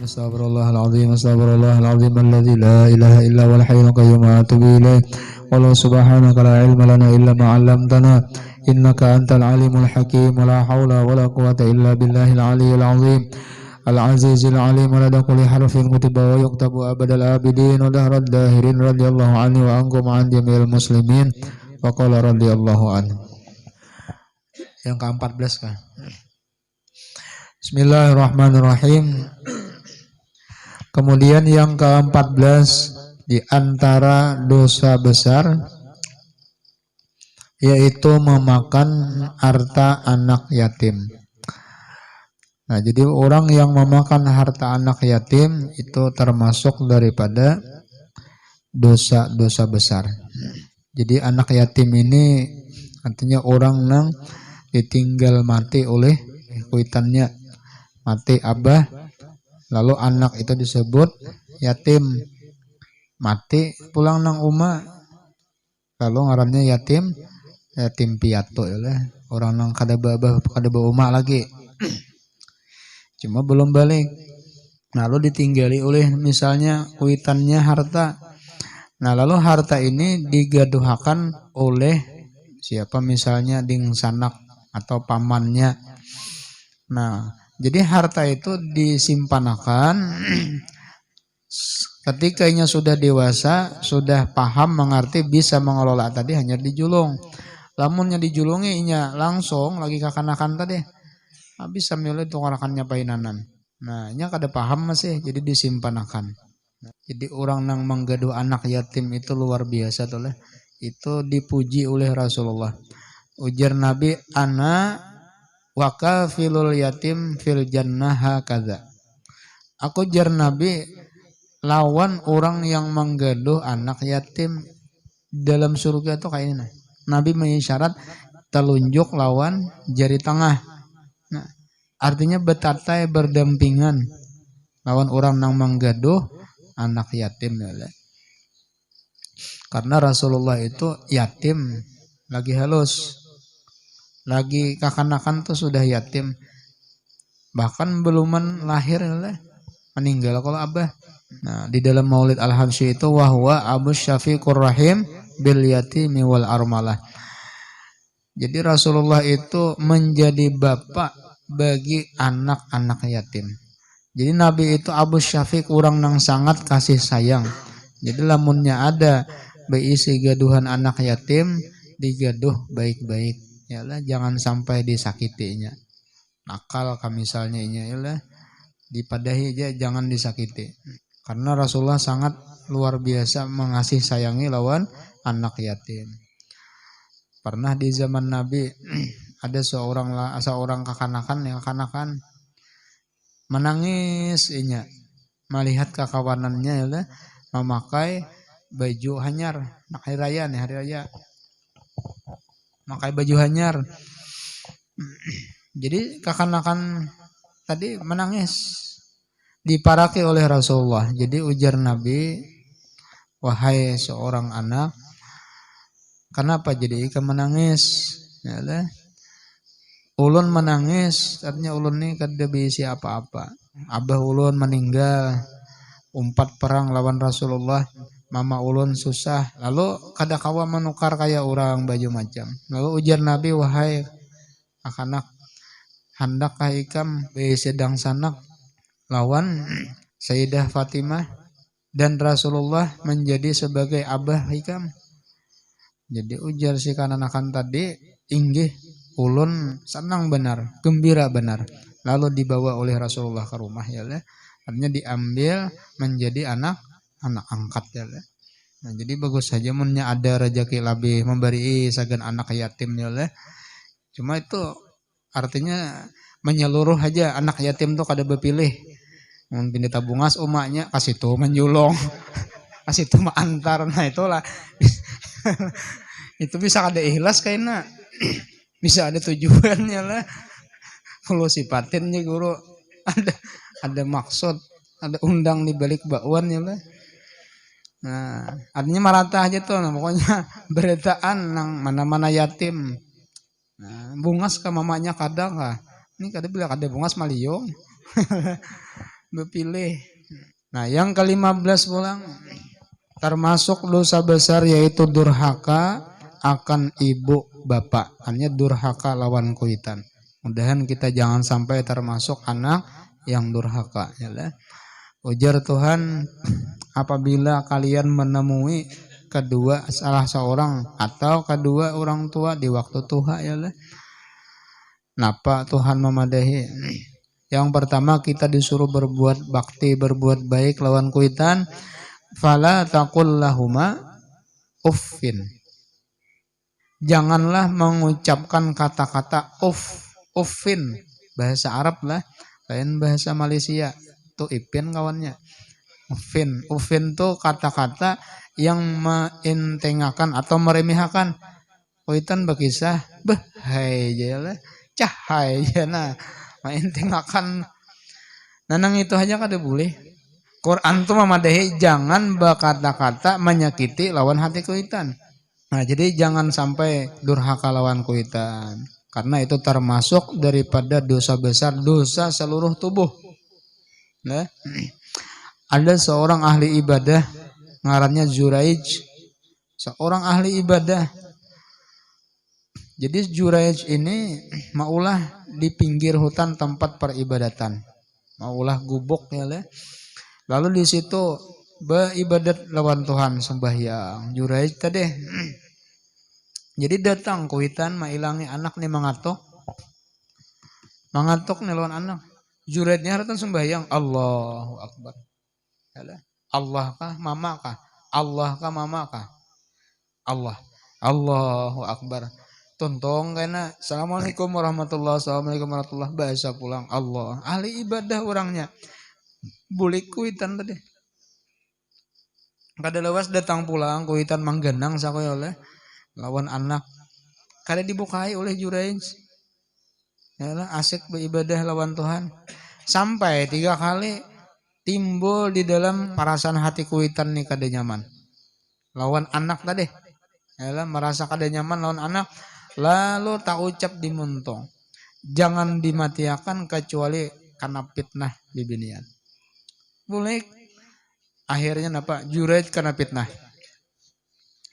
Astaghfirullahaladzim alladzi la ilaha illa huwal hayyul qayyum wa atubu ilaih. Wallahu subhanaka la ilma lana illa ma 'allamtana innaka antal alimul hakim. La haula wala quwwata illa billahil aliyyil azim. Al-azizil alim wa la kulli harfin kutiba wa yuktabu abadal abidin wa dahrad dahirin radhiyallahu anhu wa ankum an jami'il muslimin wa qala radhiyallahu anhu. Yang ke-14 kan. Bismillahirrahmanirrahim. Kemudian yang ke-14 di antara dosa besar yaitu memakan harta anak yatim. Nah, jadi orang yang memakan harta anak yatim itu termasuk daripada dosa-dosa besar. Jadi anak yatim ini artinya orang yang ditinggal mati oleh kuitannya, mati abah, lalu anak itu disebut yatim, mati pulang nang uma, lalu ngarannya yatim piatu ya, orang nang kada babah kada uma lagi. Cuma belum balik, lalu ditinggali oleh misalnya kuitannya harta. Nah lalu harta ini digaduhakan oleh siapa, misalnya ding sanak atau pamannya. Nah jadi harta itu disimpanakan ketika ia sudah dewasa, sudah paham mengerti, bisa mengelola tadi, hanya dijulung. Lamunnya dijulungi inya langsung lagi kakanakan tadi, bisa milih tungarakannya painanan. Nah, nya kada paham masih, jadi disimpanakan. Nah, jadi orang nang menggaduh anak yatim itu luar biasa tuh lah. Itu dipuji oleh Rasulullah. Ujar Nabi, ana wa kafilul yatim fil jannah hakadza. Aku jar Nabi lawan orang yang menggaduh anak yatim dalam surga itu kayak ini. Nabi mengisyarat telunjuk lawan jari tengah. Nah, artinya betatai berdampingan lawan orang yang menggaduh anak yatim ya. Karena Rasulullah itu yatim lagi halus, lagi kakanakan tuh sudah yatim, bahkan belum lahir meninggal kalau abah. Nah di dalam Maulid Al-Habsyi itu wahwa Abu Syafiqur Rahim bil yatimi wal armalah. Jadi Rasulullah itu menjadi bapak bagi anak-anak yatim. Jadi Nabi itu Abu Syafiq, orang yang sangat kasih sayang. Jadi lamunnya ada beisi gaduhan anak yatim, digaduh baik-baik. Yalah, jangan sampai disakitinya. Nakal misalnya inya yalah, dipadahi aja, jangan disakiti. Karena Rasulullah sangat luar biasa mengasih sayangi lawan anak yatim. Pernah di zaman Nabi ada seorang kakanakan yang kakanakan menangis inya melihat kakawanannya ya, memakai baju hanyar hari raya memakai baju hanyar. Jadi kakanakan tadi menangis, diparaki oleh Rasulullah. Jadi ujar Nabi, wahai seorang anak, kenapa jadi ikan menangis? Yalah, ulun menangis, artinya ulun ini kada bisa apa-apa. Abah ulun meninggal, umpat perang lawan Rasulullah, mama ulun susah, lalu kada kawa menukar kayak orang baju macam. Lalu ujar Nabi, wahai anak, handakkah ikam sedang sanak lawan Sayyidah Fatimah dan Rasulullah menjadi sebagai abah ikam? Jadi ujar si kananakan tadi, inggih ulun senang benar, gembira benar. Lalu dibawa oleh Rasulullah ke rumah ya, artinya diambil menjadi anak angkat ya. Nah, jadi bagus saja munnya ada rezeki lebih memberi sagan anak yatim ya. Cuma itu artinya menyeluruh aja, anak yatim tuh kada berpilih. Mun pindah tabungas umaknya kasih tuh menjulong. Kasih tuh antar. Nah itulah. Itu bisa ada ikhlas kayaknya. Bisa ada tujuannya lah. Kalau sifatinnya guru ada maksud, ada undang di balik bakwannya lah. Nah, artinya marata aja tuh, nah, pokoknya beretaan nang mana-mana yatim. Nah, bungas ke mamanya kadang lah. Ini kada bila kada bungas maliyong. Bepilih. Nah, yang ke-15 pulang termasuk dosa besar yaitu durhaka akan ibu bapak. Hanya durhaka lawan kuitan. Mudahan kita jangan sampai termasuk anak yang durhaka, ya lah. Ujar Tuhan, apabila kalian menemui kedua salah seorang atau kedua orang tua di waktu tuha, ya lah. Napa Tuhan memadahi? Yang pertama kita disuruh berbuat bakti, berbuat baik lawan kuitan. Fala taqul lahuma uffin. Janganlah mengucapkan kata-kata uffin. Bahasa Arab lah, lain bahasa Malaysia. Tuh ipin kawannya. Uffin tuh kata-kata yang mentengakan atau meremehkan. Kuitan berkisah, hai jelah, cahai jana. Mentengakan. Nanang itu aja kada boleh. Quran tuh memadahi jangan berkata-kata menyakiti lawan hati kuitan. Nah, jadi jangan sampai durhaka lawan kuitan. Karena itu termasuk daripada dosa besar, dosa seluruh tubuh. Nah, ada seorang ahli ibadah, ngarannya Juraij. Seorang ahli ibadah. Jadi Juraij ini maulah di pinggir hutan tempat peribadatan. Maulah gubuk ya lah. Lalu di situ beribadat lawan Tuhan sembahyang. Juraij tadi. Jadi datang kuitan mailangi anak nih mangatok. Mangatok nih lawan anak. Juraijnya haratan sembahyang. Allahu Akbar. Allah kah mama kah? Allah kah mama kah? Allah. Allahu Akbar. Tontong karena Assalamualaikum warahmatullahi wabarakatuh. Bahasa pulang Allah. Ahli ibadah orangnya. Boleh kuitan tadi. Kada lewas datang pulang kuitan manggenang sakoy oleh lawan anak. Kada dibukai oleh Juraij. Yalah asik beribadah lawan Tuhan. Sampai 3 kali timbul di dalam perasaan hati kuitan nih kada nyaman. Lawan anak tadi. Yalah merasa kada nyaman lawan anak. Lalu tak ucap di muntong. Jangan dimatiakan kecuali karena fitnah bibinian. Boleh. Akhirnya napa? Juraij karena fitnah.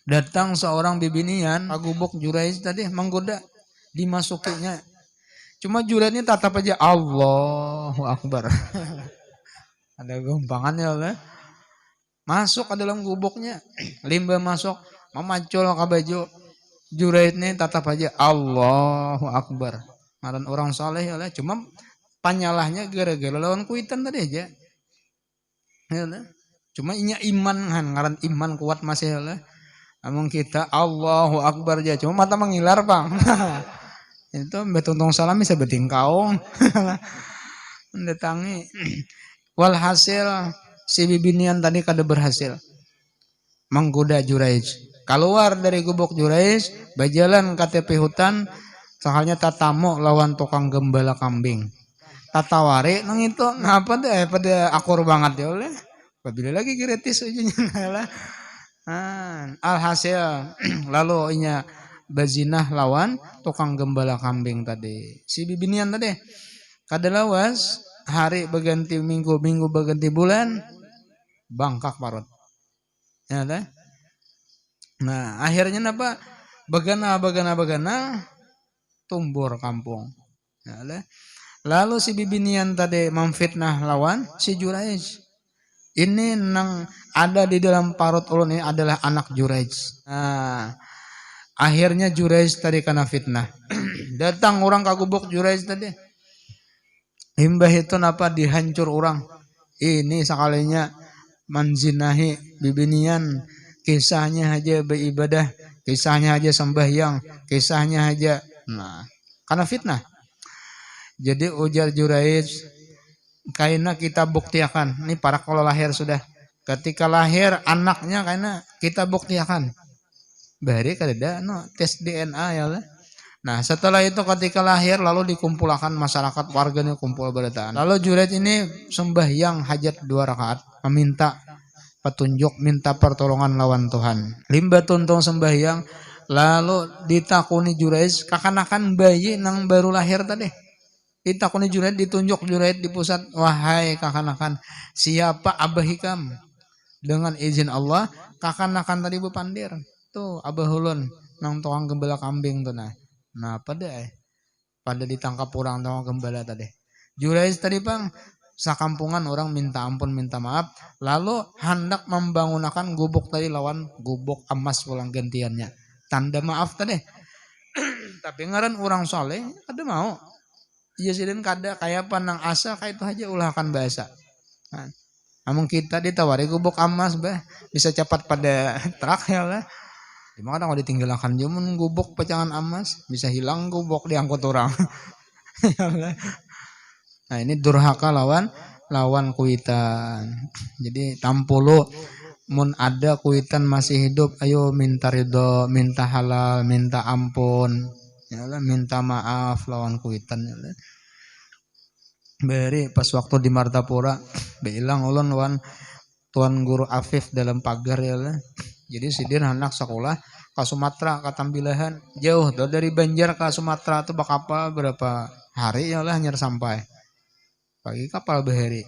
Datang seorang bibinian, agubuk Juraij tadi menggoda, dimasukinya. Cuma Juraij ini tatap aja Allahu Akbar. Ada gompangannya lah. Masuk ke dalam gubuknya, limbah masuk, memacul ke baju. Juraij ini tatap aja Allahu Akbar. Ngaran orang saleh ya lah. Cuma panyalahnya gara-gara lawan kuitan tadi aja. Ya lah. Cuma inya iman kan, ngaran iman kuat masih ya lah. Among kita Allahu Akbar aja. Cuma mata mengilar bang. Itu betuntong salam bisa betingkaung. Mendatangi. Walhasil si bibinian tadi kada berhasil menggoda Juraij. Keluar dari gubuk Juraij, berjalan ke tepi hutan, soalnya tatamu lawan tukang gembala kambing. Tatawari nang itu ngapa deh pada akur banget ya oleh. Babila lagi gratis ujungnya lah. Alhasil lalu inya bazinah lawan tukang gembala kambing tadi. Si bibinian tadi kada lawas hari berganti minggu, minggu berganti bulan, bangkak parut. Ya dah. Nah, akhirnya apa? Bagana tumbur kampung. Ya dah. Lalu si bibinian tadi memfitnah lawan si Juraij. Ini nang ada di dalam parut ulun ini adalah anak Juraij. Nah, akhirnya Juraij tadi kena fitnah. Datang orang ke gubuk Juraij tadi. Himbah itu napa dihancur orang. Ini sekalinya menzinahi bibinian. Kisahnya aja beribadah. Kisahnya aja sembahyang. Kisahnya aja. Nah, karena fitnah. Jadi ujar Juraij. Karena kita buktiakan. Ini para kalau lahir sudah. Ketika lahir anaknya karena kita buktiakan. Bari kada no tes DNA ya lah. Nah setelah itu ketika lahir lalu dikumpulkan masyarakat warganya kumpul berataan. Lalu Juraij ini sembahyang hajat 2 rakaat. Meminta petunjuk, minta pertolongan lawan Tuhan. Limba tuntung sembahyang. Lalu ditakuni Juraij kakanakan bayi nang baru lahir tadi. Ditakoni Junaid, ditunjuk Junaid di pusat, wahai kakanakan, siapa abah hikam? Dengan izin Allah, kakanakan tadi bepandir. Tuh abah ulun nang tukang gembala kambing tuh nah. Nah pada ditangkap orang tukang gembala tadi. Junaid tadi bang, sakampungan orang minta ampun minta maaf, lalu hendak membangunakan gubuk tadi lawan gubuk emas pulang gantiannya. Tanda maaf tadi. Tapi ngaran orang soleh ada mau. Iya sih kada kayak panang asa kayak itu aja ulahkan bahasa. Nah, namun kita ditawari gubuk emas bah bisa cepat pada truk ya lah. Dimana kalau ditinggalkan cuman gubuk pecangan emas bisa hilang gubuk diangkut orang. Nah ini durhaka lawan kuitan. Jadi tampolo mun ada kuitan masih hidup, ayo minta ridho, minta halal, minta ampun. Ya Allah, minta maaf lawan kuitan ya Allah. Beri pas waktu di Martapura bilang ulun lawan tuan guru Afif dalam pagar ya Allah. Jadi sidir anak sekolah ke Sumatera ke Tambilahan jauh dari Banjar ke Sumatera tuh bakal berapa hari ya Allah nyar sampai pagi kapal beheri.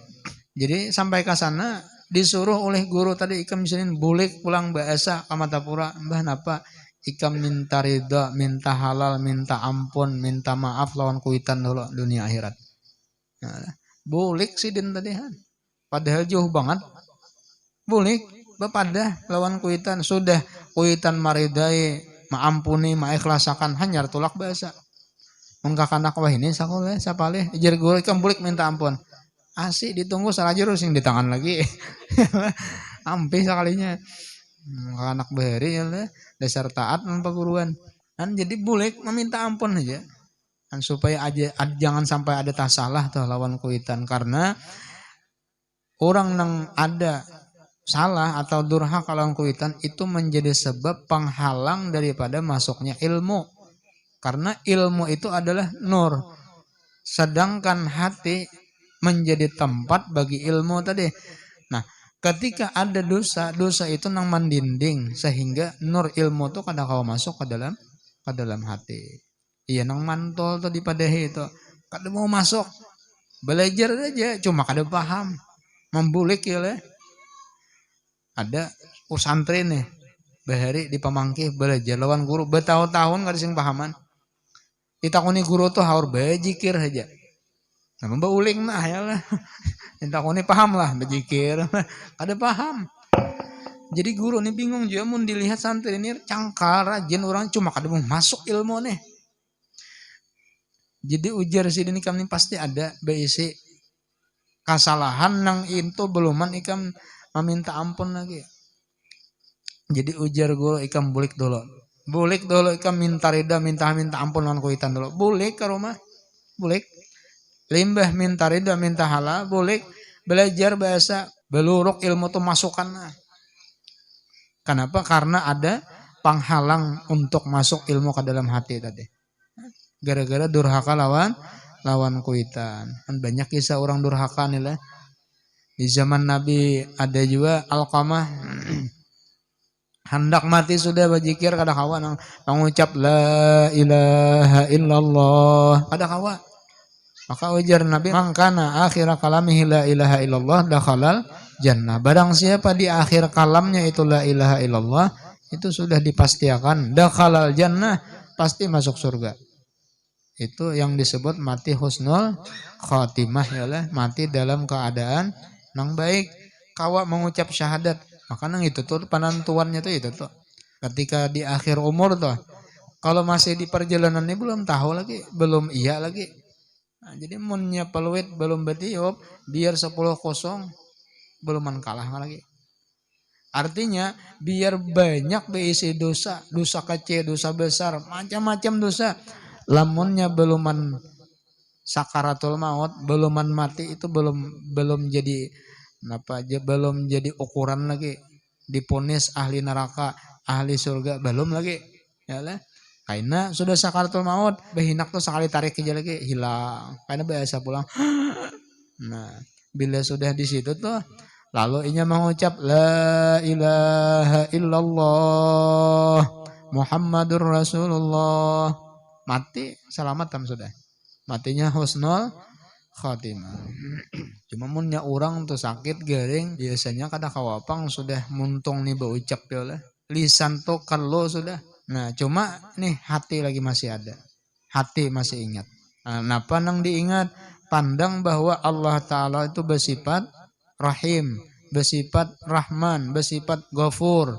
Jadi sampai ke sana disuruh oleh guru tadi ikam misalnya bulik pulang bahasa ke Martapura mbah napa ikam minta ridha, minta halal, minta ampun, minta maaf lawan kuitan dulu dunia akhirat. Nah, bulik sih din tadi han. Padahal jauh banget. Bulik bepada lawan kuitan sudah kuitan maridai, maampuni, maiklasakan hanyar tulak bahasa. Mengkakanak wah ini sakoleh sapaleh ijar guru ikam bulik minta ampun. Asik ditunggu salah jurus sing di tangan lagi. Ampe sekalinya. Anak beheri ya dasar taat non perguruan kan jadi bulik meminta ampun aja kan supaya aja jangan sampai ada tasalah tuh lawan kuitan karena orang yang ada salah atau durhaka lawan kuitan itu menjadi sebab penghalang daripada masuknya ilmu karena ilmu itu adalah nur sedangkan hati menjadi tempat bagi ilmu tadi. Nah ketika ada dosa itu nang mandinding sehingga nur ilmu tuh kada kau masuk ke dalam hati. Iya nang mantol tuh di padahi itu kada mau masuk. Belajar aja cuma kada paham. Membulik ya le. Ada santri nih bahari di pamangkih belajar lawan guru bertahun-tahun kada sing pahaman. Ditakoni guru tuh haur bejikir aja. Nah, mbak uling mah ya lah. Entah kau paham lah bejikir. Kada paham. Jadi guru nih bingung juga mun dilihat santri ini cangkal rajin orang cuma kada mau masuk ilmu nih. Jadi ujar si ini kami pasti ada beisi kesalahan nang itu beluman ikam meminta ampun lagi. Jadi ujar guru ikam bulik dulu. Bulik dulu ikam minta rida minta ampun lawan kuitan dulu. Bulik ke rumah. Bulik. Limbah minta ridha minta halal boleh belajar bahasa beluruk ilmu itu masukkan. Kenapa? Karena ada penghalang untuk masuk ilmu ke dalam hati tadi. Gara-gara durhaka lawan kuitan. Kan banyak kisah orang durhaka nih lah. Di zaman Nabi ada juga Alqamah hendak mati sudah berzikir kada kawan mengucap la ilaha illallah kada kawan. Maka ujar Nabi, "Mangkana akhir kalamihi la ilaha illallah dakhalal jannah." Barang siapa di akhir kalamnya itu la ilaha illallah, itu sudah dipastikan dakhalal jannah, pasti masuk surga. Itu yang disebut mati husnul khatimah ya lah, mati dalam keadaan yang baik. Kawa mengucap syahadat, maka nang itu tuh penentuannya tuh itu tuh. Ketika di akhir umur tuh, kalau masih di perjalanan ini belum tahu lagi, belum iya lagi. Nah, jadi munnya peluit belum betiup biar 10-0 belum kalah lagi. Artinya biar banyak beisi dosa kecil, dosa besar, macam-macam dosa. Lamunnya beluman sakaratul maut, beluman mati itu belum jadi belum jadi ukuran lagi. Diponis ahli neraka, ahli surga belum lagi. Ya lah. Karena sudah sakaratul maut, behinak tuh sekali tarik aja lagi hilang. Karena biasa pulang. Nah, bila sudah di situ tuh, lalu inya mengucap la ilaha illallah Muhammadur Rasulullah, mati selamat tam sudah. matinya husnul khatimah. Cuma munnya orang tuh sakit garing biasanya kada kawapang sudah muntung nih baucap ya lah. Lisan tuh kalau sudah. Nah cuma nih hati lagi masih ada. Hati masih ingat. Nah, napa nang diingat? Pandang bahwa Allah Ta'ala itu bersifat Rahim, bersifat Rahman, bersifat Ghafur.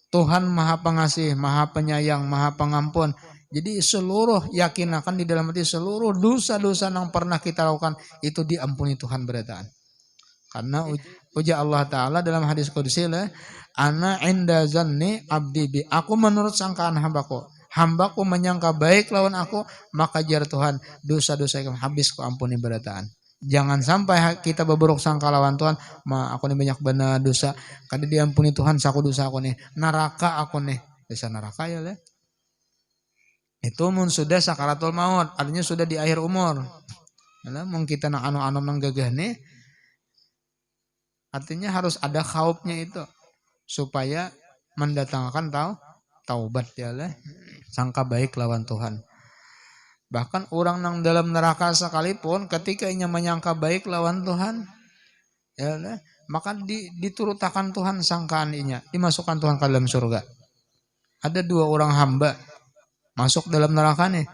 Tuhan Maha Pengasih, Maha Penyayang, Maha Pengampun. Jadi seluruh yakin akan di dalam hati seluruh dosa-dosa yang pernah kita lakukan itu diampuni Tuhan berataan. Karena ujar Allah Ta'ala dalam hadis qudsi lah, ana inda zanni abdi bi. Aku menurut sangkaan hambaku. Hambaku menyangka baik lawan aku, maka jar Tuhan dosa-dosa yang habis ku ampuni berataan. Jangan sampai kita berburuk sangka lawan Tuhan, aku nih banyak benar dosa, kada diampuni Tuhan saku dosa aku nih, neraka aku nih. Bisa neraka ya lah. Itu mun sudah sakaratul maut, artinya sudah di akhir umur. Nah, mun kita nang anu-anu nang gagah nih, artinya harus ada khaufnya itu supaya mendatangkan taubat ya lah. Sangka baik lawan Tuhan. Bahkan orang nang dalam neraka sekalipun ketika ia menyangka baik lawan Tuhan, ya lah, maka diturutakan Tuhan sangkaan inya, dimasukkan Tuhan ke dalam surga. Ada 2 orang hamba masuk dalam neraka nih.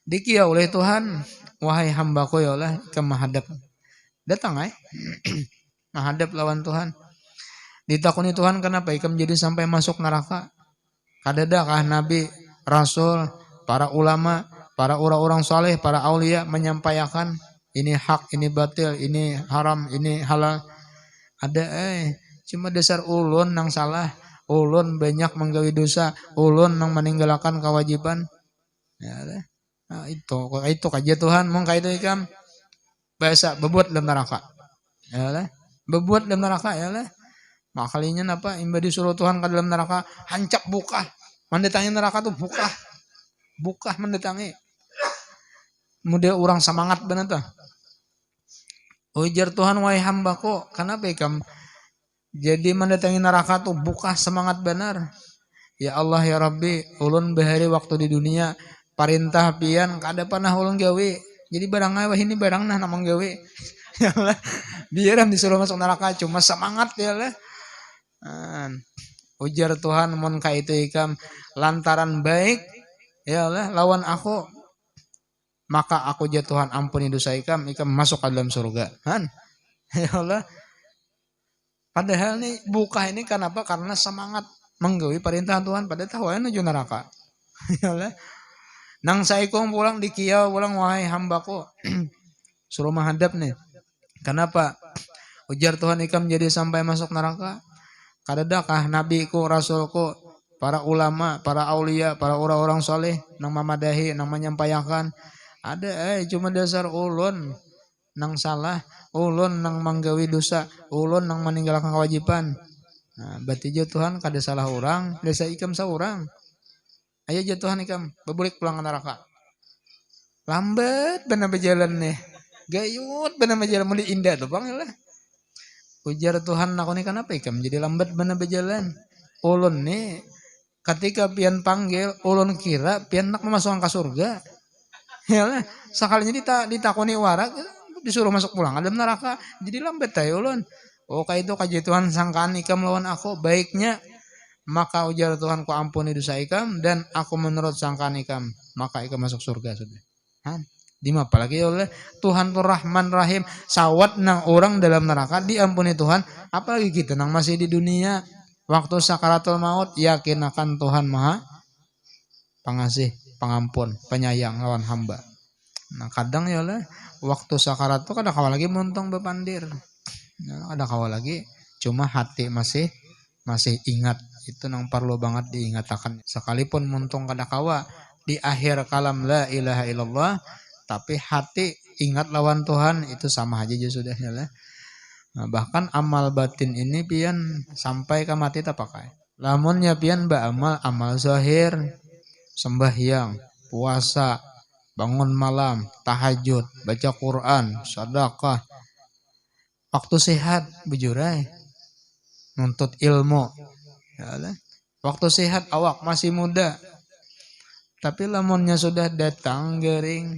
Dikia oleh Tuhan, wahai hambaku ya Allah, ke menghadap. Datang menghadap lawan Tuhan. Ditakuni Tuhan kenapa ikam jadi sampai masuk neraka? Kadadakah nabi, rasul, para ulama, para orang-orang saleh, para aulia menyampaikan ini hak, ini batil, ini haram, ini halal. Ada cuma dasar ulun nang salah, ulun banyak menggawi dosa, ulun nang meninggalkan kewajiban. Ya deh. Nah, itu kaja Tuhan mong kaitu ikam bahasa bebuat dalam neraka. Ya lah. Bebuat dalam neraka ya lah. Makalinya apa imba disuruh Tuhan ke dalam neraka hancap buka. Mendatangi neraka tuh buka. Buka mendatangi. Mudah orang semangat benar tuh. Ujar Tuhan wahai hambaku, kenapa ikam jadi mendatangi neraka tuh buka semangat benar. Ya Allah ya Rabbi, ulun bahari waktu di dunia parintah pian kada pernah ulun gawe. Jadi barang wah ini barang nah namang gawe. Ya Allah. Biar disuruh masuk neraka cuma semangat ya Allah. Ujar Tuhan mun ka itu ikam lantaran baik ya Allah lawan aku maka aku ya Tuhan ampuni dosa ikam masuk ke dalam surga. Ya Allah. Padahal nih buka ini kenapa? Karena semangat menggawi perintah Tuhan pada tahu menuju neraka. Ya Allah. Nang saikong pulang di kiau pulang wahai hambaku suruh menghadap nih. Kenapa? Ujar Tuhan ikam jadi sampai masuk neraka. Kadadakah nabiku, rasulku, para ulama, para aulia, para orang-orang soleh nang mamadahi, nang menyampaikan ada cuma dasar ulun nang salah, ulun nang manggawi dosa, ulun nang meninggalkan kewajiban. Nah, berarti je Tuhan kada salah orang, desa ikam saurang. Ayo je Tuhan ikam bebulik pulang ke neraka. Lambat benar berjalan nih. Gayut benar berjalan muli indah tuh bang lah. Ujar Tuhan aku nih kenapa ikam jadi lambat benar berjalan. Ulun nih ketika pian panggil ulun kira pian nak memasukkan ke surga. Ya lah, sekalinya ditakoni warak disuruh masuk pulang ada neraka. Jadi lambat tayo ulun. Oh kayak itu kaji Tuhan sangkaan ikam lawan aku baiknya. Maka ujar Tuhan ku ampuni dosa ikam dan aku menurut sangkaan ikam maka ikam masuk surga sudah. Dima apalagi oleh Tuhan tuh Rahman Rahim sawat nang orang dalam neraka diampuni Tuhan apalagi kita nang masih di dunia waktu sakaratul maut yakin akan Tuhan Maha Pengasih Pengampun Penyayang lawan hamba. Nah kadang ya oleh waktu sakarat tuh kada kawal lagi muntong bepandir. Ada kawal lagi cuma hati masih ingat itu nang perlu banget diingatakan sekalipun muntong kada kawa di akhir kalam la ilaha illallah tapi hati ingat lawan Tuhan itu sama aja sudah ya lah. Nah, bahkan amal batin ini pian sampai ke mati tak pakai. Lamunnya pian amal zahir sembahyang, puasa, bangun malam, tahajud, baca Quran, sedekah. Waktu sehat bujurai nuntut ilmu. Ya lah. Waktu sehat awak masih muda. Tapi lamunnya sudah datang gering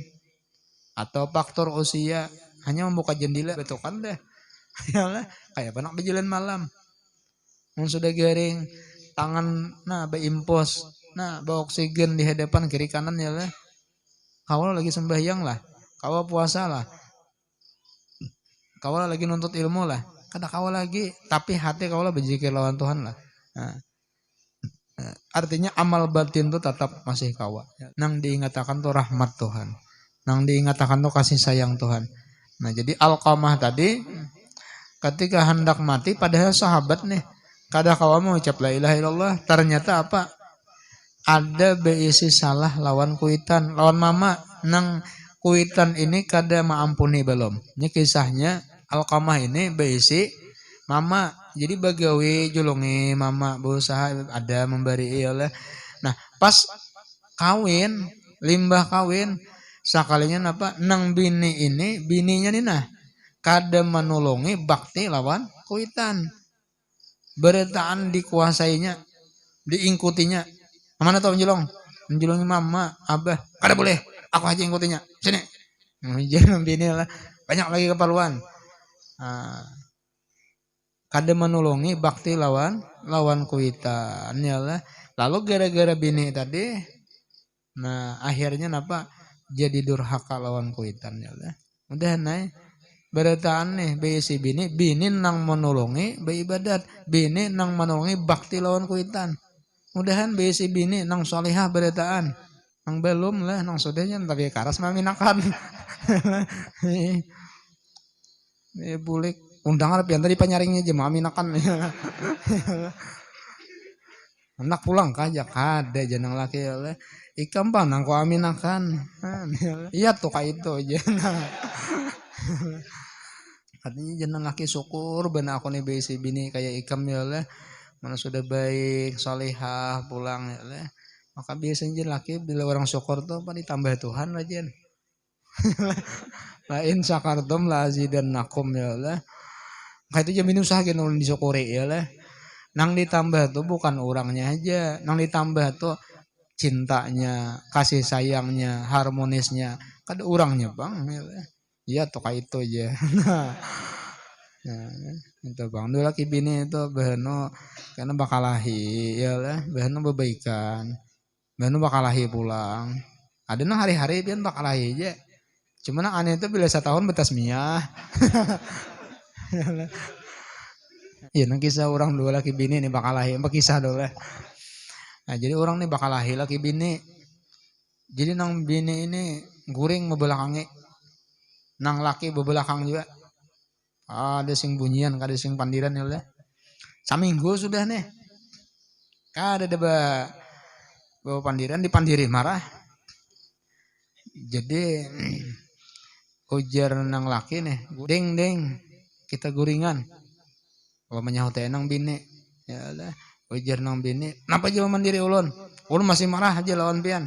atau faktor usia hanya membuka jendela betul kan deh. Yalah, kayak anak di jalan malam yang sudah garing tangan nah beimpos nah bawa oksigen di hadapan kiri kanan ya lah. Kawal lagi sembahyang lah, kawal puasa lah, kawal lagi nuntut ilmu lah, kada kawal lagi tapi hati kawal berzikir lawan Tuhan lah. Nah, artinya amal batin itu tetap masih kawal. Nang diingatakan tuh rahmat Tuhan, nang diingatakan tuh kasih sayang Tuhan. Nah jadi Alqamah tadi ketika hendak mati padahal sahabat nih kada kawa mau ucap la ilaha illallah, ternyata apa? Ada beisi salah lawan kuitan, lawan mama nang kuitan ini kada maampuni belum. Ini kisahnya Alqamah ini beisi mama. Jadi bagawi julungi mama berusaha ada memberi iyalah. Nah, pas kawin, limbah kawin sakalinya apa? Nang bini ini bininya nih nah kada menolongi bakti lawan kuitan. Beretaan dikuasainya, diingkutinya. Mana tau menjulong? Menjulongi mama, abah. Kada boleh, aku aja ingkutinya. Sini. Jangan bini lah. Banyak lagi keperluan. Kada menolongi bakti lawan kuitan ya lah. Lalu gara-gara bini tadi, nah akhirnya napa? Jadi durhaka lawan kuitan ya lah. Udah naik. Beretaan nih si bini nang menolongi beribadat, bini nang menolongi bakti lawan kuitan. Mudahan si bini nang solihah beretaan, nang belum lah nang sudahnya tapi karas maminakan. Bulik undangan pian tadi panyaringnya aja maminakan. Anak pulang kaja kada janang laki ya. Ikam pa nang ko aminakan. Iya tuh kayak itu aja. Artinya jangan laki syukur benar aku nih besi bini kayak ikam ya lah, mana sudah baik solihah pulang ya lah. Maka biasanya laki bila orang syukur tuh apa ditambah Tuhan aja. Lain sakartum la azidannakum ya lah. Kayak itu jamin usaha gitu disyukuri ya lah. Nang ditambah tuh bukan orangnya aja, nang ditambah tuh cintanya, kasih sayangnya, harmonisnya, kada orangnya bang ya lah. Iya tuh kayak itu aja. Nah, itu bang. Dulu laki bini itu bahano karena bakal lahir, ya lah. Bahano berbaikan, bahano bakal lahir pulang. Ada nang hari-hari pian bakal lahir aja. Cuma nang aneh itu bila setahun betasmiyah. Iya nang kisah orang dua laki bini nih bakal lahir, kisah dulu lah. Nah jadi orang nih bakal lahir laki bini. Jadi nang bini ini guring membelakangi. Nang laki bebelakang juga. Ada sing bunyian, kada sing pandiran ya udah. Saminggu sudah nih. Kada ada bawa pandiran dipandiri marah. Jadi ujar nang laki nih, deng kita guringan. Kalau menyahut nang bini, ya udah. Ujar nang bini, kenapa aja mandiri ulun? Ulun masih marah aja lawan pian.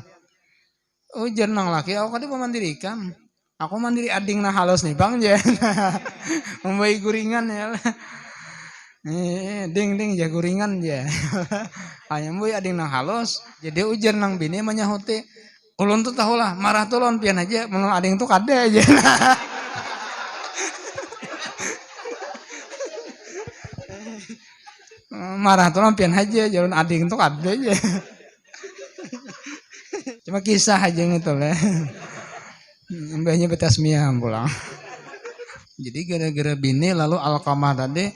Ujar nang laki, aku kada memandirikan. Aku mandiri ading na halos nih bang ya. Membaik guringan ya. Ding ya guringan ya. Ayam boy ading na halos. Jadi ujar nang bini menyahuti. Ulun tuh tahu lah marah tuh lon pian aja. Menurut ading tuh kada aja. Marah tuh lon pian aja. Jalan ading tuh kada aja. Cuma kisah aja gitu lah. Mbahnya betasmiyah pulang. Jadi gara-gara bini lalu Alqamah tadi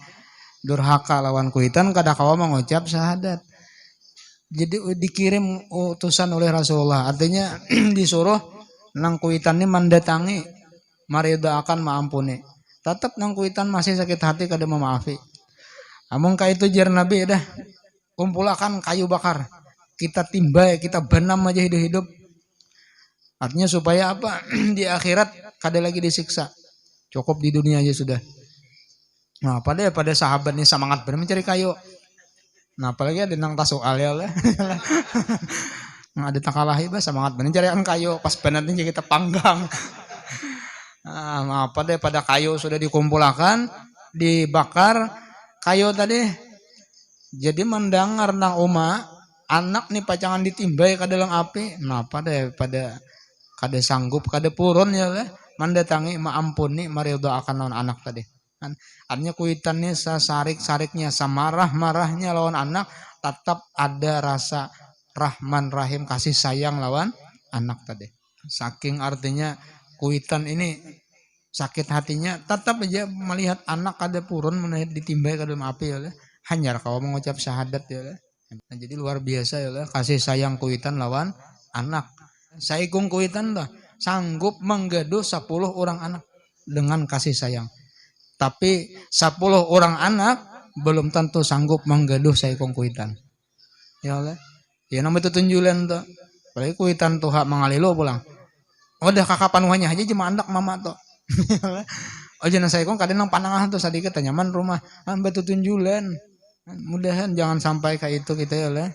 durhaka lawan kuitan kada kawa mengucap syahadat. Jadi dikirim utusan oleh Rasulullah. Artinya disuruh nang kuitan ini mendatangi marida akan maampuni. Tetap nang kuitan masih sakit hati kada memaafi. Amung ka itu jar Nabi dah kumpulakan kayu bakar. Kita timbai, kita benam aja hidup-hidup. Artinya supaya apa? Di akhirat kada lagi disiksa. Cukup di dunia aja sudah. Nah, pada sahabat ini semangat benar mencari kayu. Nah, apalagi ada nang tasual ya lah. Nah, ada takalahi bah semangat benar mencari kayu. Pas benarnya kita panggang. Nah, pada kayu sudah dikumpulkan, dibakar kayu tadi. Jadi mendengar nang uma anak nih pacangan ditimbai ke dalam api. Nah, pada kada sanggup kada purun ya lah mandatangi maampuni maridho akan lawan anak tadi kan artinya kuitannya sasarik-sariknya samarah-marahnya lawan anak tetap ada rasa rahman rahim kasih sayang lawan anak tadi saking artinya kuitan ini sakit hatinya tetap aja melihat anak kada purun menit ditimbai ke dalam api ya lah hanyar kau mengucap syahadat ya lah nah, jadi luar biasa ya lah kasih sayang kuitan lawan anak saikung kuitan lah sanggup menggaduh 10 orang anak dengan kasih sayang tapi 10 orang anak belum tentu sanggup menggaduh saikung kuitan ya lah ya namanya tunjulan tuh apalagi kuitan tuh hak mengalilo pulang udah kakak panuhannya aja cuma anak mama tuh oh jangan saya kong kadang nang panangan tuh sedikit nyaman rumah batu tunjulan mudahan jangan sampai kayak itu kita ya lah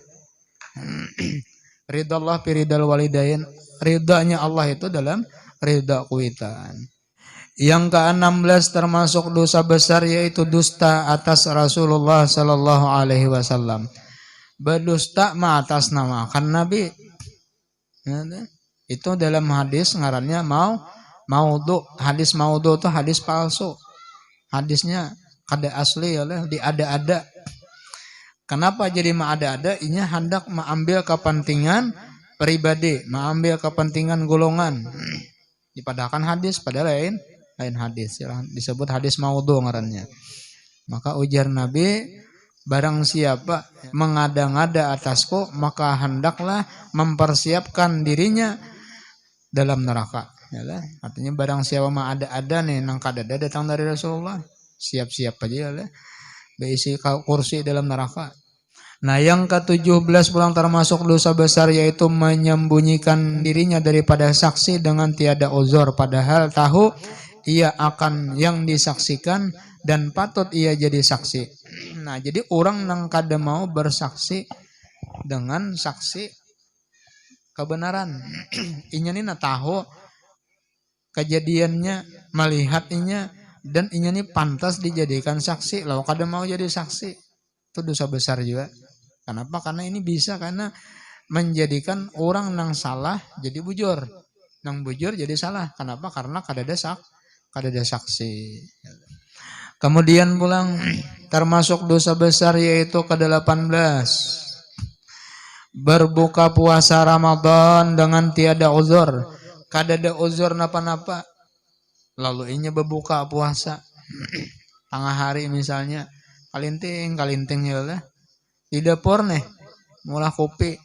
ridha Allah piridal walidain ridanya Allah itu dalam ridha kuitan yang ke-16 termasuk dosa besar yaitu dusta atas Rasulullah sallallahu alaihi wasallam berdusta atas nama kan Nabi itu dalam hadis ngarannya maudhu hadis maudhu itu hadis palsu hadisnya kada asli ya lah diada-ada kenapa jadi ada-ada inya hendak mengambil kepentingan pribadi mengambil kepentingan golongan dipadakan hadis pada lain hadis ya, disebut hadis maudhu ngarannya maka ujar Nabi barang siapa mengada-ngada atasku maka hendaklah mempersiapkan dirinya dalam neraka yalah artinya barang siapa mah ada nih nang kadada datang dari Rasulullah siap-siap aja yalah beisi kursi dalam neraka nah yang ke-17 pulang termasuk dosa besar yaitu menyembunyikan dirinya daripada saksi dengan tiada uzur padahal tahu ia akan yang disaksikan dan patut ia jadi saksi nah jadi orang nang kada mau bersaksi dengan saksi kebenaran inya nih tahu kejadiannya melihatnya dan inya nih pantas dijadikan saksi lalu kada mau jadi saksi itu dosa besar juga kenapa karena ini bisa karena menjadikan orang nang salah jadi bujur nang bujur jadi salah kenapa karena kada ada saksi kemudian pulang termasuk dosa besar yaitu ke-18 berbuka puasa Ramadan dengan tiada uzur kada ada uzur napa-napa lalu inya berbuka puasa tengah hari misalnya kalinting ya lah di dapur nih mulah kopi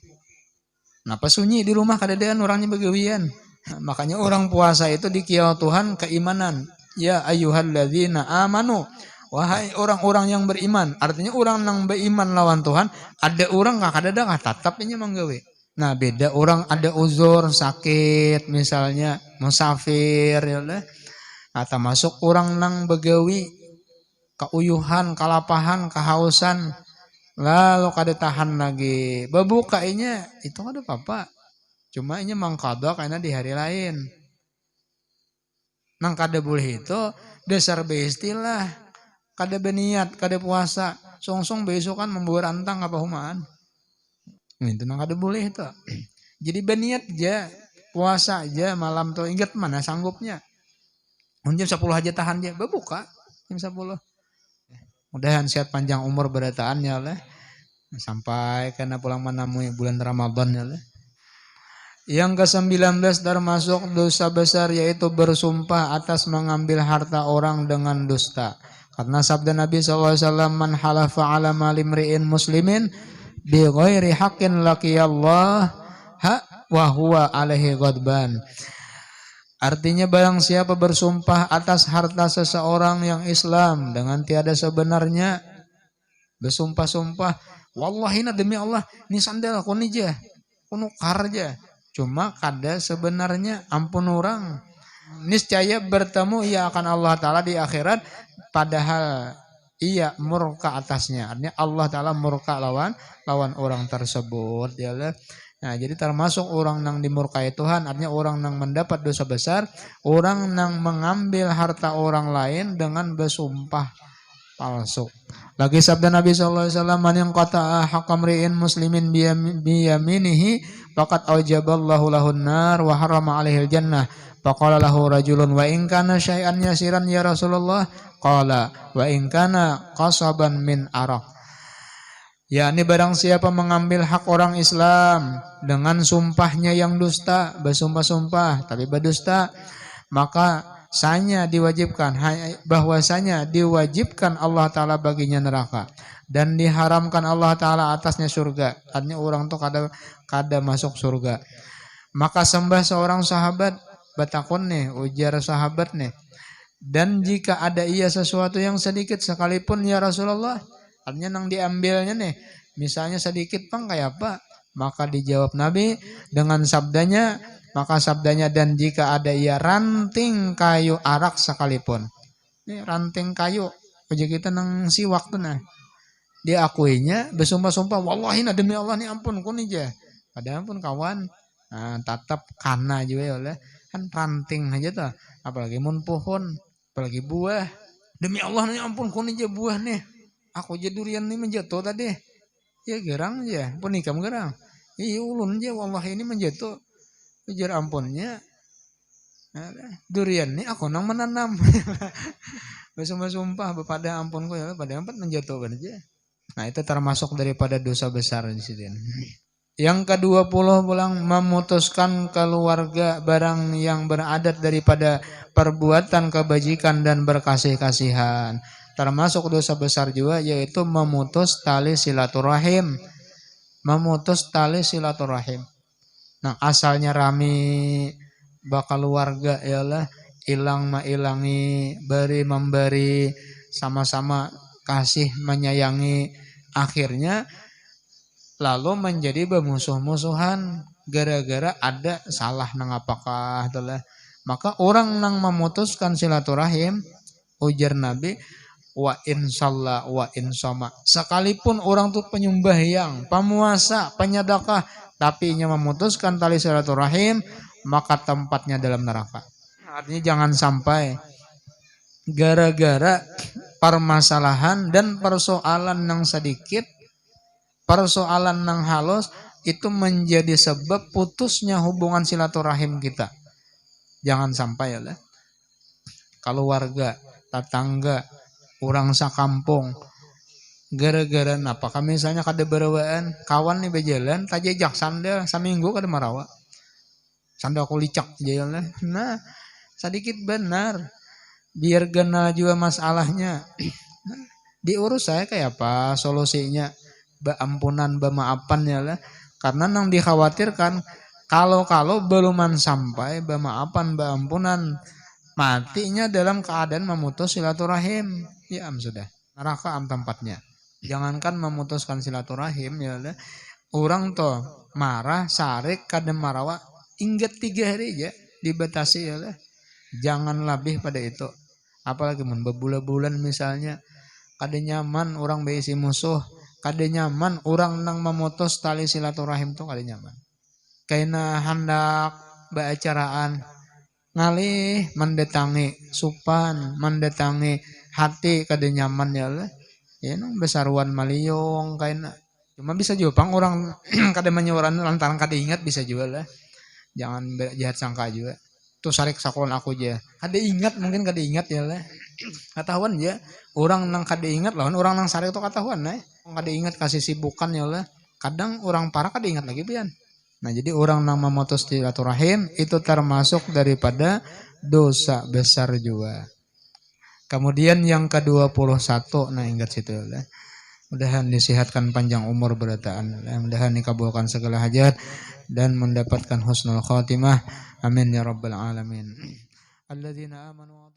napa sunyi di rumah kada ada orangnya begawian makanya orang puasa itu dikiau Tuhan keimanan ya ayyuhalladzina amanu wahai orang-orang yang beriman artinya orang yang beriman lawan Tuhan ada orang kada ada tetap inya manggawe nah beda orang ada uzur sakit misalnya musafir ya lah atau masuk orang nang begawi keuyuhan kalapahan kehausan lalu kada tahan lagi bebukainya itu kada apa-apa cuma ini mangkada karena di hari lain nang kada boleh itu dasar beistilah kada beniat kada puasa songsong besok kan membawa rantang apa humaan itu nang kada boleh itu jadi beniat aja puasa aja malam tuh ingat mana sanggupnya jam 10 aja tahan dia berbuka jam 10 mudahan sehat panjang umur berataannya lah sampai karena pulang menemui bulan Ramadan ya lah yang ke-19 termasuk dosa besar yaitu bersumpah atas mengambil harta orang dengan dusta karena sabda Nabi SAW man halafa ala malimri'in muslimin bi ghairi haqqin laqiyallah wa huwa alaihi ghadban artinya barang siapa bersumpah atas harta seseorang yang Islam dengan tiada sebenarnya bersumpah-sumpah wallahi demi Allah ini sandal aku nija kuno karja cuma kada sebenarnya ampun orang niscaya bertemu ia akan Allah Ta'ala di akhirat padahal ia murka atasnya artinya Allah Ta'ala murka lawan orang tersebut ya lah. Nah jadi termasuk orang nang dimurkai Tuhan artinya orang nang mendapat dosa besar orang nang mengambil harta orang lain dengan bersumpah palsu lagi sabda Nabi SAW man yang qata'a haqqamri'in muslimin biyaminihi faqad aujaballahu lahun nar wa harrama 'alaihil jannah. Faqala lahu rajulun wa in kana syai'an yasiran ya Rasulullah. Qala wa in kana qasaban min araq. Yakni barang siapa mengambil hak orang Islam dengan sumpahnya yang dusta, bersumpah-sumpah tapi berdusta, maka bahwasanya diwajibkan Allah Ta'ala baginya neraka dan diharamkan Allah Ta'ala atasnya surga. Artinya orang tuh kada masuk surga. Maka sembah seorang sahabat batakun nih, ujar sahabat nih, dan jika ada ia sesuatu yang sedikit sekalipun ya Rasulullah, artinya nang diambilnya nih, misalnya sedikit pang kayak apa, maka dijawab Nabi dengan sabdanya, dan jika ada ia ranting kayu arak sekalipun. Ini ranting kayu, aja kita nang siwak tuh nah. Dia akuinya bersumpah-sumpah, wallahi nah demi Allah nih ampun kun aja. Padahal pun kawan, tatap kana juga ya, kan ranting aja tuh, apalagi mun pohon, apalagi buah. Demi Allah nih ampun kun aja buah nih. Aku aja durian nih menjatuh tadi. Ya gerang aja, pun ikam gerang. Iya ulun aja wallahi ini menjatuh. Ujar ampunnya, durian nih aku nang menanam. Bersumpah-sumpah pada ampunku ya, pada empat menjatuhkan aja. Nah itu termasuk daripada dosa besar di sini. Yang ke-20 pulang memutuskan keluarga barang yang beradat daripada perbuatan kebajikan dan berkasih-kasihan. Termasuk dosa besar juga yaitu memutus tali silaturahim. Nah asalnya rami bakal keluarga ialah ilang mailangi, beri memberi, sama-sama kasih menyayangi, akhirnya lalu menjadi bermusuh-musuhan gara-gara ada salah nang apakah itulah. Maka orang nang memutuskan silaturahim, ujar Nabi, wa inshallah wa insoma, sekalipun orang tuh penyembahyang, pemuasa, penyedekah, tapi ia memutuskan tali silaturahim, maka tempatnya dalam neraka. Artinya jangan sampai gara-gara permasalahan dan persoalan yang sedikit, persoalan yang halus, itu menjadi sebab putusnya hubungan silaturahim kita. Jangan sampai ya, keluarga, tetangga, orang sakampung, gara-gara apakah misalnya kada berawaan, kawan nih bejalan, tajajak sandal, seminggu kada marawa. Sandal aku licak jalan. Nah, sedikit benar. Biar gena juga masalahnya. Diurus saya kayak apa solusinya? Beampunan, bemaafan ya lah. Karena nang dikhawatirkan kalau beluman sampai bemaafan, beampunan, matinya dalam keadaan memutus silaturahim. Ya sudah. Neraka tempatnya. Jangankan memutuskan silaturahim ya lah. Orang tuh marah, sarik, kadang marawa, ingat 3 hari aja dibatasi ya lah. Jangan lebih pada itu. Apalagi berbulan-bulan misalnya, kada nyaman orang beisi musuh, kada nyaman orang nang memutus tali silaturahim tuh kada nyaman. Kaina hendak baacaraan ngalih mendatangi supan, mendatangi hati kada nyaman ya lah. Ya nang besaruan maliyong kaina. Cuma bisa juga pang orang kada menyuaran lantaran kada ingat bisa juga lah. Jangan jahat sangka juga. Tuh sarik sakulan aku aja. Kada ingat mungkin kada ingat ya lah. Ketahuan aja. Orang nang kada ingat lawan orang nang sarik itu ketahuan lah. Kada ingat kasih sibukan ya lah. Kadang orang parah kada ingat lagi pian. Nah jadi orang nang memutus silaturahim itu termasuk daripada dosa besar juga. Kemudian yang ke-21, nah ingat situ ya. Mudahan disihatkan panjang umur berataan. Mudahan dikabulkan segala hajat dan mendapatkan husnul khatimah. Amin ya rabbal alamin. Alladzina amanu